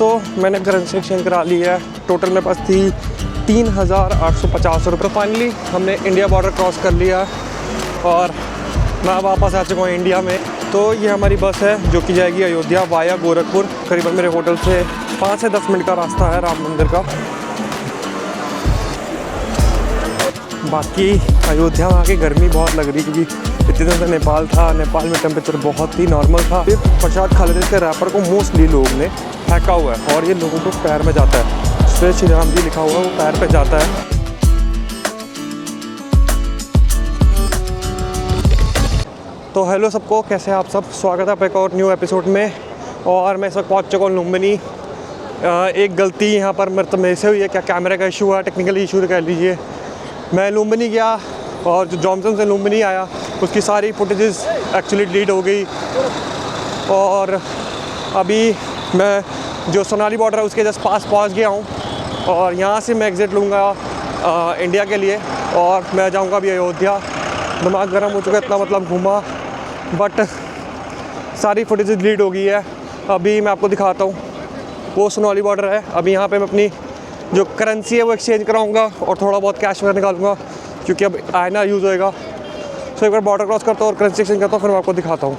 तो मैंने currency exchange करा ली है। टोटल मेरे पास थी 3,850 रुपये। फाइनली हमने इंडिया बॉर्डर क्रॉस कर लिया और मैं वापस आ चुका हूँ इंडिया में। तो ये हमारी बस है जो कि जाएगी अयोध्या वाया गोरखपुर। करीबन मेरे होटल से 5 से 10 मिनट का रास्ता है राम मंदिर का। बाकी अयोध्या में आके गर्मी बहुत लग रही क्योंकि इतने दिन से नेपाल था। नेपाल में टेम्परेचर बहुत ही नॉर्मल था। फिर प्रसाद खा लेते थे रैपर को मोस्टली लोग ने फेंका हुआ है और ये लोगों को पैर में जाता है। जय श्री राम जी लिखा हुआ है वो पैर पे जाता है। तो हेलो सबको, कैसे हैं आप सब। स्वागत है आप एक और न्यू एपिसोड में। और मैं इस वक्त पहुँच चुका हूँ लुम्बिनी। एक गलती यहाँ पर मतलब मेरे से हुई है, क्या कैमरे का इशू है, टेक्निकल इशू कह लीजिए। मैं लुम्बिनी गया और जो जॉनसन से लुम्बिनी आया उसकी सारी फुटेजेस एक्चुअली डिलीट हो गई। और अभी मैं जो सोनाली बॉर्डर है उसके जस्ट पास पहुँच गया हूँ और यहाँ से मैं एग्ज़िट लूँगा इंडिया के लिए और मैं जाऊँगा अभी अयोध्या। दिमाग गर्म हो चुका है, इतना मतलब घूमा बट सारी फुटेज डिलीट हो गई है। अभी मैं आपको दिखाता हूँ, वो सोनाली बॉर्डर है। अभी यहाँ पे मैं अपनी जो करेंसी है वो एक्सचेंज कराऊँगा और थोड़ा बहुत कैश वगैरह निकालूंगा क्योंकि अब आईना यूज़ होएगा। सो एक बार बॉर्डर क्रॉस करता हूँ और करेंसी एक्सचेंज करता हूँ, फिर मैं आपको दिखाता हूँ।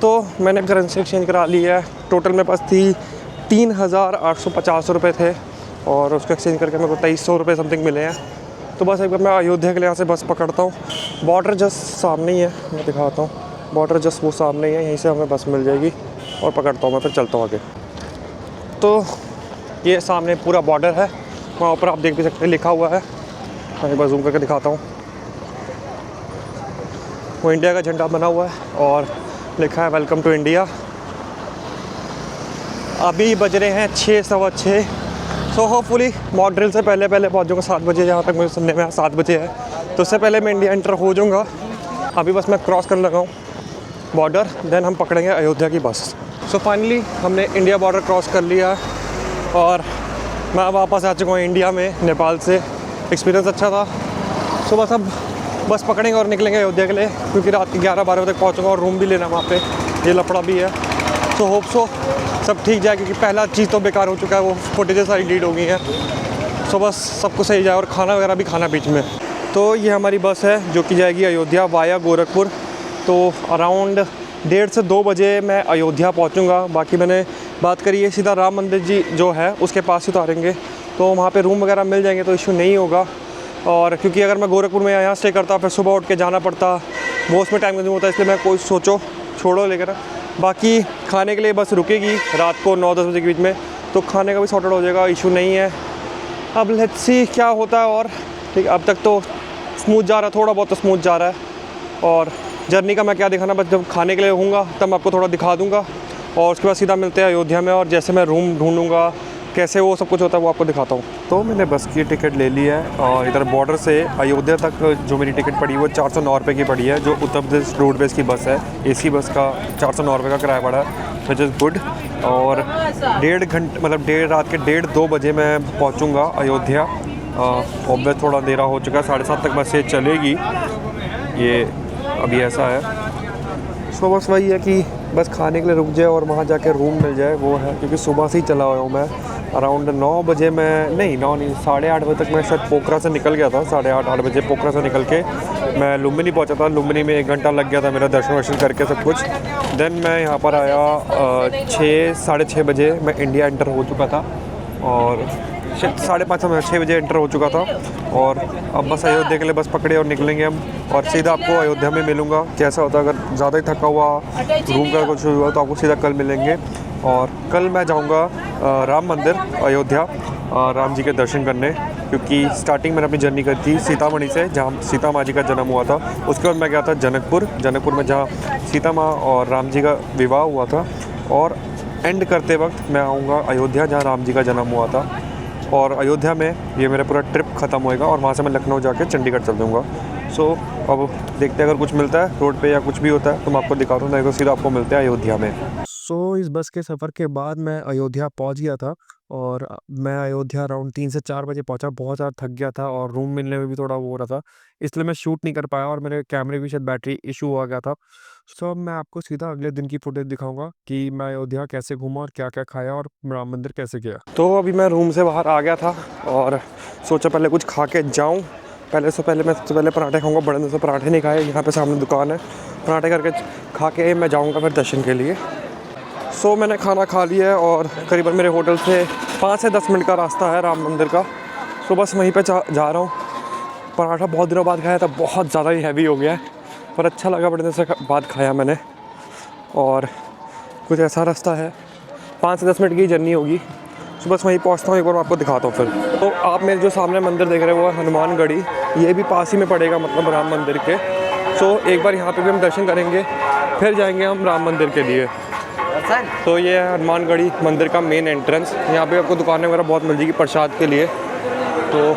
तो मैंने करेंसी एक्सचेंज करा ली है। टोटल मेरे पास थी 3,850 रुपये थे और उसको एक्सचेंज करके मेरे को 2300 रुपये समथिंग मिले हैं। तो बस एक बार मैं अयोध्या के लिए यहाँ से बस पकड़ता हूँ। बॉर्डर जस्ट सामने ही है, मैं दिखाता हूँ। बॉर्डर जस्ट वो सामने ही है, यहीं से हमें बस मिल जाएगी और पकड़ता हूँ मैं, फिर चलता हूँ आगे। तो ये सामने पूरा बॉर्डर है, वहाँ ऊपर आप देख भी सकते हैं लिखा हुआ है। मैं एक बार जूम करके दिखाता हूँ। वो इंडिया का झंडा बना हुआ है और लिखा है वेलकम टू इंडिया। अभी बज रहे हैं 6 सवा 6। सो होपफुली मॉक ड्रिल से पहले पहुंच जाऊँगा 7 बजे, जहाँ तक मुझे सुनने में 7 बजे है। तो उससे पहले मैं इंडिया एंटर हो जाऊँगा। अभी बस मैं क्रॉस करने लगा हूँ बॉर्डर, देन हम पकड़ेंगे अयोध्या की बस। सो फाइनली हमने इंडिया बॉर्डर क्रॉस कर लिया और मैं वापस आ चुका हूँ इंडिया में नेपाल से। एक्सपीरियंस अच्छा था। सो बस अब बस पकड़ेंगे और निकलेंगे अयोध्या के लिए क्योंकि रात के 11-12 बजे तक पहुँचूँगा और रूम भी लेना वहाँ पे, ये लफड़ा भी है। सो होप सो सब ठीक जाए क्योंकि पहला चीज़ तो बेकार हो चुका है, वो फुटेजेस सारी डिलीट हो गई हैं। सो बस सब कुछ सही जाए और खाना वगैरह भी खाना बीच में। तो ये हमारी बस है जो कि जाएगी अयोध्या वाया गोरखपुर। तो अराउंड 1:30 से 2 बजे मैं अयोध्या पहुंचूंगा। बाकी मैंने बात करी है सीधा राम मंदिर जी जो है उसके पास ही उतारेंगे, तो वहाँ पे रूम वगैरह मिल जाएंगे तो इशू नहीं होगा। और क्योंकि अगर मैं गोरखपुर में यहाँ स्टे करता फिर सुबह उठ के जाना पड़ता, वो उसमें टाइम कंज्यूम होता है, इसलिए मैं कोई सोचो छोड़ो लेकर। बाकी खाने के लिए बस रुकेगी रात को 9-10 बजे के बीच में, तो खाने का भी सॉर्टेड हो जाएगा, इशू नहीं है। अब लेट्स सी क्या होता है। और ठीक, अब तक तो स्मूथ जा रहा है, थोड़ा बहुत तो स्मूथ जा रहा है। और जर्नी का मैं क्या दिखाना, बस जब खाने के लिए होऊंगा तब मैं आपको थोड़ा दिखा दूंगा और उसके बाद सीधा मिलते हैं अयोध्या में। और जैसे मैं रूम ढूंढूंगा, कैसे वो सब कुछ होता है वो आपको दिखाता हूँ। तो मैंने बस की टिकट ले ली है और इधर बॉर्डर से अयोध्या तक जो मेरी टिकट पड़ी वो 409 रुपये की पड़ी है। जो उत्तर प्रदेश रोडवेज़ की बस है, एसी बस का 409 रुपये का किराया पड़ा है, विच इज़ गुड। और 1.5 घंटे मतलब रात के 1:30-2 बजे मैं पहुँचूँगा अयोध्या। ऑब्वियस थोड़ा अंधेरा हो चुका है, 7:30 तक बस ये चलेगी, ये अभी ऐसा है। सो बस वही है कि बस खाने के लिए रुक जाए और वहाँ जाके रूम मिल जाए, वो है। क्योंकि सुबह से ही चला हुआ हूँ मैं। अराउंड 9 बजे मैं नहीं 8:30 बजे तक मैं शायद पोखरा से निकल गया था। 8:30 बजे पोखरा से निकल के मैं लुम्बिनी पहुँचा था। लुम्बिनी में 1 घंटा लग गया था मेरा दर्शन वर्शन करके सब कुछ। देन मैं यहाँ पर आया 6-6:30 बजे मैं इंडिया एंटर हो चुका था और 5:30 6 बजे एंटर हो चुका था। और अब बस अयोध्या के लिए बस पकड़े और निकलेंगे हम और सीधा आपको अयोध्या में मिलूँगा। कैसा होता है, अगर ज़्यादा ही थका हुआ रूम का कुछ हुआ तो आपको सीधा कल मिलेंगे। और कल मैं जाऊँगा राम मंदिर अयोध्या राम जी के दर्शन करने, क्योंकि स्टार्टिंग मैंने अपनी जर्नी करी थी सीतामढ़ी से, जहाँ सीता माँ जी का जन्म हुआ था। उसके बाद मैं गया था जनकपुर में, जहाँ सीता माँ और राम जी का विवाह हुआ था। और एंड करते वक्त मैं आऊँगा अयोध्या, जहाँ राम जी का जन्म हुआ था। और अयोध्या में ये मेरा पूरा ट्रिप ख़त्म होएगा और वहाँ से मैं लखनऊ जाके चंडीगढ़ चल दूँगा। सो अब देखते हैं, अगर कुछ मिलता है रोड पे या कुछ भी होता है तो मैं आपको दिखा दूँ, नहीं तो सीधा आपको मिलते हैं अयोध्या में। सो इस बस के सफ़र के बाद मैं अयोध्या पहुँच गया था और मैं अयोध्या अराउंड 3 से 4 बजे पहुंचा। बहुत ज़्यादा थक गया था और रूम मिलने में भी थोड़ा वो हो रहा था, इसलिए मैं शूट नहीं कर पाया और मेरे कैमरे भी शायद बैटरी इशू आ गया था। सो अब मैं आपको सीधा अगले दिन की फुटेज दिखाऊंगा कि मैं अयोध्या कैसे घूमा और क्या क्या खाया और राम मंदिर कैसे गया। तो अभी मैं रूम से बाहर आ गया था और सोचा पहले कुछ खा के जाऊँ। मैं सबसे पहले पराठे खाऊंगा। बड़े दिन से पराठे नहीं खाए। यहाँ पे सामने दुकान है, पराठे करके खा के मैं जाऊँगा फिर दर्शन के लिए। सो मैंने खाना खा लिया है और करीबन मेरे होटल से 5 से 10 मिनट का रास्ता है राम मंदिर का। सो बस वहीं पे जा रहा हूँ। पराठा बहुत दिनों बाद खाया था, बहुत ज़्यादा ही हैवी हो गया है, पर अच्छा लगा। बड़े दिन से बाद खाया मैंने। और कुछ ऐसा रास्ता है, 5 से 10 मिनट की जर्नी होगी। सो बस वहीं पहुँचता हूँ, एक बार मैं आपको दिखाता हूँ फिर। तो आप मेरे जो सामने मंदिर देख रहे हैं वो है हनुमानगढ़ी। ये भी पास ही में पड़ेगा, मतलब राम मंदिर के। सो एक बार यहाँ पर भी हम दर्शन करेंगे, फिर जाएँगे हम राम मंदिर के लिए। तो ये है हनुमानगढ़ी मंदिर का मेन एंट्रेंस। यहाँ पे आपको दुकानें वगैरह बहुत मिल जाएगी प्रसाद के लिए। तो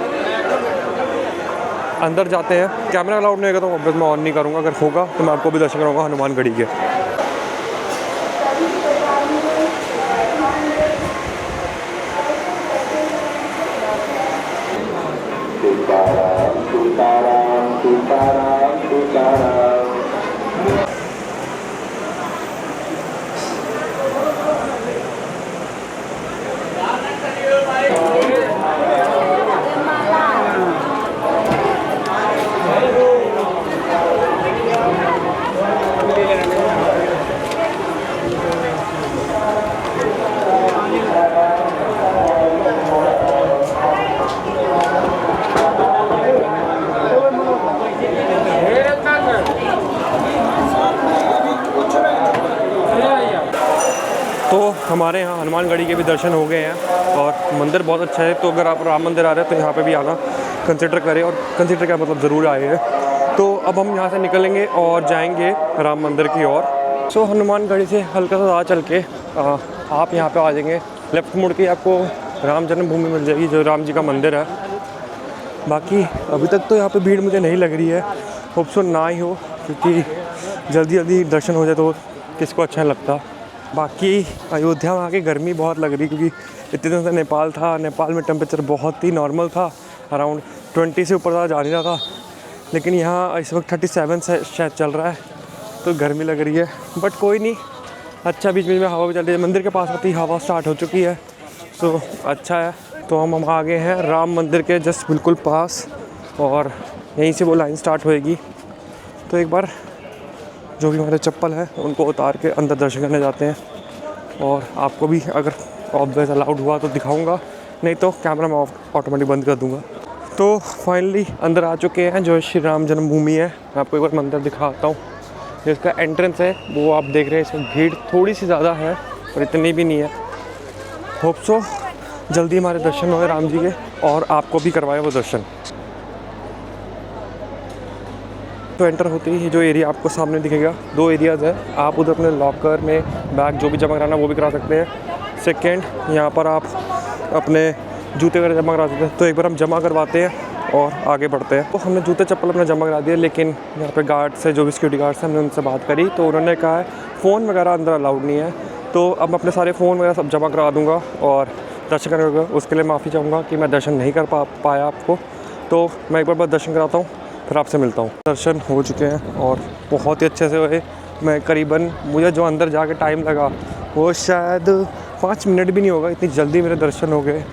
अंदर जाते हैं। कैमरा अलाउड नहीं होगा तो वापस मैं ऑन नहीं करूँगा, अगर होगा तो मैं आपको भी दर्शन कराऊँगा हनुमानगढ़ी के। तो हमारे यहाँ हनुमानगढ़ी के भी दर्शन हो गए हैं और मंदिर बहुत अच्छा है। तो अगर आप राम मंदिर आ रहे हैं तो यहाँ पे भी आना कंसिडर करें, और कंसिडर क्या मतलब ज़रूर आए हैं। तो अब हम यहाँ से निकलेंगे और जाएंगे राम मंदिर की ओर। सो हनुमानगढ़ी से हल्का सा ज़्यादा चल के आप यहाँ पे आ जाएंगे। लेफ़्ट मुड़ के आपको राम जन्मभूमि मिल जाएगी, जो राम जी का मंदिर है। बाकी अभी तक तो यहाँ पे भीड़ मुझे नहीं लग रही है, होप सो ना ही हो, क्योंकि जल्दी जल्दी दर्शन हो जाए तो किसको अच्छा लगता। बाकी अयोध्या में आके गर्मी बहुत लग रही, क्योंकि इतने दिन से नेपाल था। नेपाल में टेम्परेचर बहुत ही नॉर्मल था, अराउंड 20 से ऊपर ज़्यादा जा नहीं रहा था। लेकिन यहाँ इस वक्त 37 से शायद चल रहा है, तो गर्मी लग रही है। बट कोई नहीं, अच्छा बीच बीच में हवा भी चल रही है। मंदिर के पास आती हवा स्टार्ट हो चुकी है, तो अच्छा है। तो हम आ गए हैं राम मंदिर के जस्ट बिल्कुल पास, और यहीं से वो लाइन स्टार्ट होएगी। तो एक बार जो भी हमारे चप्पल है उनको उतार के अंदर दर्शन करने जाते हैं। और आपको भी अगर ऑब्वियस अलाउड हुआ तो दिखाऊंगा, नहीं तो कैमरा मैं ऑटोमेटिक बंद कर दूंगा। तो फाइनली अंदर आ चुके हैं, जो श्री राम जन्मभूमि है। मैं आपको एक बार मंदिर दिखाता हूँ। जिसका एंट्रेंस है वो आप देख रहे हैं। इसमें भीड़ थोड़ी सी ज़्यादा है, पर इतनी भी नहीं है। होप सो जल्दी हमारे दर्शन हुए राम जी के, और आपको भी करवाए वो दर्शन। तो एंटर होते ही जो एरिया आपको सामने दिखेगा, 2 एरियाज़ है। आप उधर अपने लॉकर में बैग जो भी जमा कराना वो भी करा सकते हैं। सेकेंड, यहाँ पर आप अपने जूते वगैरह जमा करा सकते हैं। तो एक बार हम जमा करवाते हैं और आगे बढ़ते हैं। तो हमने जूते चप्पल अपना जमा करा दिए, लेकिन यहाँ पे गार्ड से, जो भी सिक्योरिटी गार्ड से, हमने उनसे बात करी तो उन्होंने कहा है फ़ोन वगैरह अंदर अलाउड नहीं है। तो अब मैं अपने सारे फ़ोन वगैरह सब जमा करा दूँगा और दर्शन करेगा। उसके लिए माफ़ी चाहूँगा कि मैं दर्शन नहीं कर पाया आपको। तो मैं एक बार बस दर्शन कराता हूँ, फिर आपसे मिलता हूँ। दर्शन हो चुके हैं और बहुत ही अच्छे से हुए। मैं करीबन, मुझे जो अंदर जाके टाइम लगा वो शायद 5 मिनट भी नहीं होगा, इतनी जल्दी मेरे दर्शन हो गए।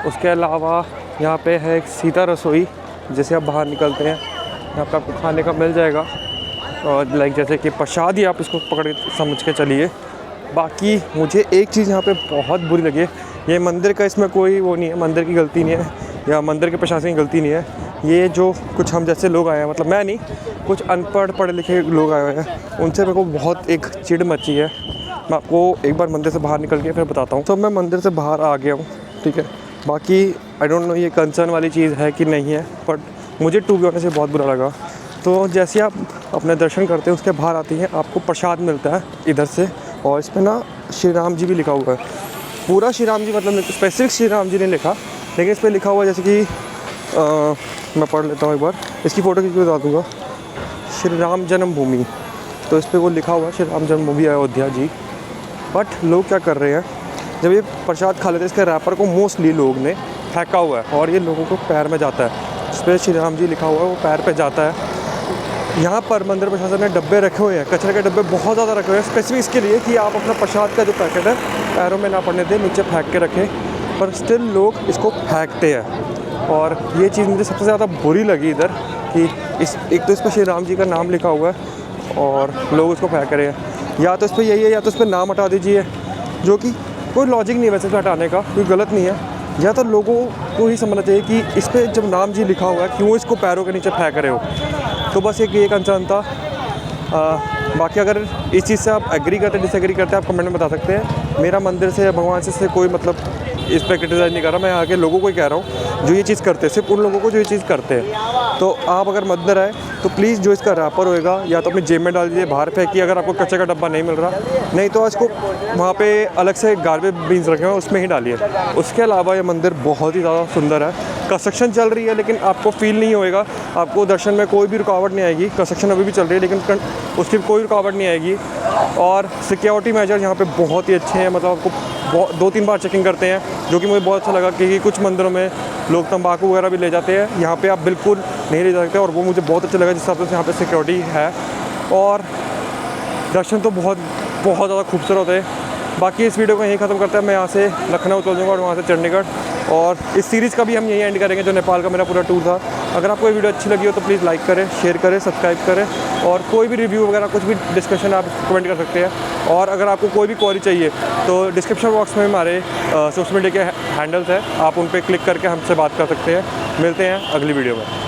उसके अलावा यहाँ पे है एक सीता रसोई। जैसे आप बाहर निकलते हैं यहाँ पे आपको खाने का मिल जाएगा, और लाइक जैसे कि प्रसाद ही आप इसको पकड़ समझ के चलिए। बाकी मुझे एक चीज़ यहाँ पे बहुत बुरी लगी है, ये मंदिर का, इसमें कोई वो नहीं है, मंदिर की गलती नहीं है या मंदिर के प्रशासन की गलती नहीं है। ये जो कुछ हम जैसे लोग आए हैं, मतलब मैं नहीं, कुछ अनपढ़ पढ़े लिखे लोग आए हुए हैं, उनसे मेरे को बहुत एक चिढ़ मची है। मैं आपको एक बार मंदिर से बाहर निकल के फिर बताता हूँ। तो मैं मंदिर से बाहर आ गया हूँ, ठीक है। बाकी आई डोंट नो ये कंसर्न वाली चीज़ है कि नहीं है, बट मुझे टू बी ऑनेस्ट से बहुत बुरा लगा। तो जैसे आप अपने दर्शन करते हैं उसके बाहर आती हैं, आपको प्रसाद मिलता है इधर से, और इस पर ना श्री राम जी भी लिखा हुआ है। पूरा श्री राम जी, मतलब स्पेसिफिक श्री राम जी ने लिखा, लेकिन इस पर लिखा हुआ है जैसे कि मैं पढ़ लेता हूँ एक बार, इसकी फ़ोटो खींच के बता दूँगा। श्री राम जन्मभूमि, तो इस पर वो लिखा हुआ है श्री राम जन्मभूमि अयोध्या जी। बट लोग क्या कर रहे हैं, जब ये प्रसाद खा लेते हैं इसके रैपर को मोस्टली लोग ने फेंका हुआ है और ये लोगों को पैर में जाता है। इस पर श्री राम जी लिखा हुआ है, वो पैर पे जाता है। यहाँ पर मंदिर प्रशासन ने डब्बे रखे हुए हैं, कचरे के डब्बे बहुत ज़्यादा रखे हुए हैं स्पेसिफिक इसके लिए कि आप अपना प्रसाद का जो पैकेट है पैरों में ना पड़ने दें, नीचे फेंक के रखें, पर स्टिल लोग इसको फेंकते हैं। और ये चीज़ मुझे सबसे ज़्यादा बुरी लगी इधर कि एक तो इस पर श्री राम जी का नाम लिखा हुआ है और लोग उसको फेंक रहे हैं। या तो इस पर यही है या तो इस पर नाम हटा दीजिए, जो कि कोई लॉजिक नहीं है वैसे तो हटाने का, कोई गलत नहीं है। या तो लोगों को ही समझना चाहिए कि इस पर जब नाम जी लिखा हुआ है क्यों इसको पैरों के नीचे फेंक रहे हो। तो बस एक कंसर्न था। बाकी अगर इस चीज़ से आप एग्री करते डिसएग्री करते हैं आप कमेंट में बता सकते हैं। मेरा मंदिर से या भगवान से कोई मतलब इस पर क्रिटिसाइज नहीं कर रहा, मैं आगे लोगों को ही कह रहा हूँ जो ये चीज़ करते हैं, सिर्फ उन लोगों को जो ये चीज़ करते हैं। तो आप अगर मंदिर आए तो प्लीज़ जो इसका रैपर होएगा या तो अपनी जेब में डाल दीजिए, बाहर फेंकिए अगर आपको कच्चे का डब्बा नहीं मिल रहा, नहीं तो इसको वहाँ पे अलग से गार्बेज बिन्स रखे हुए हैं उसमें ही डालिए। उसके अलावा ये मंदिर बहुत ही ज़्यादा सुंदर है। कंस्ट्रक्शन चल रही है लेकिन आपको फील नहीं होएगा, आपको दर्शन में कोई भी रुकावट नहीं आएगी। कंस्ट्रक्शन अभी भी चल रही है लेकिन उसकी कोई रुकावट नहीं आएगी। और सिक्योरिटी मेजर यहाँ पे बहुत ही अच्छे हैं, मतलब आपको 2-3 बार चेकिंग करते हैं, जो कि मुझे बहुत अच्छा लगा क्योंकि कुछ मंदिरों में लोग तंबाकू वगैरह भी ले जाते हैं, यहाँ पे आप बिल्कुल नहीं ले जा सकते। और वो मुझे बहुत अच्छा लगा जिस हिसाब से यहाँ पे सिक्योरिटी है। और दर्शन तो बहुत ज़्यादा खूबसूरत होते हैं। बाकी इस वीडियो को यहीं ख़त्म करते हैं। मैं यहाँ से लखनऊ चल जाऊँगा और वहाँ से चंडीगढ़, और इस सीरीज़ का भी हम यहीं एंड करेंगे जो नेपाल का मेरा पूरा टूर था। अगर आपको ये वीडियो अच्छी लगी हो तो प्लीज़ लाइक करें, शेयर करें, सब्सक्राइब करें, और कोई भी रिव्यू वगैरह कुछ भी डिस्कशन आप कमेंट कर सकते हैं। और अगर आपको कोई भी क्वेरी चाहिए तो डिस्क्रिप्शन बॉक्स में हमारे सोशल मीडिया के हैंडल्स हैं, आप उन पर क्लिक करके हमसे बात कर सकते हैं। मिलते हैं अगली वीडियो में।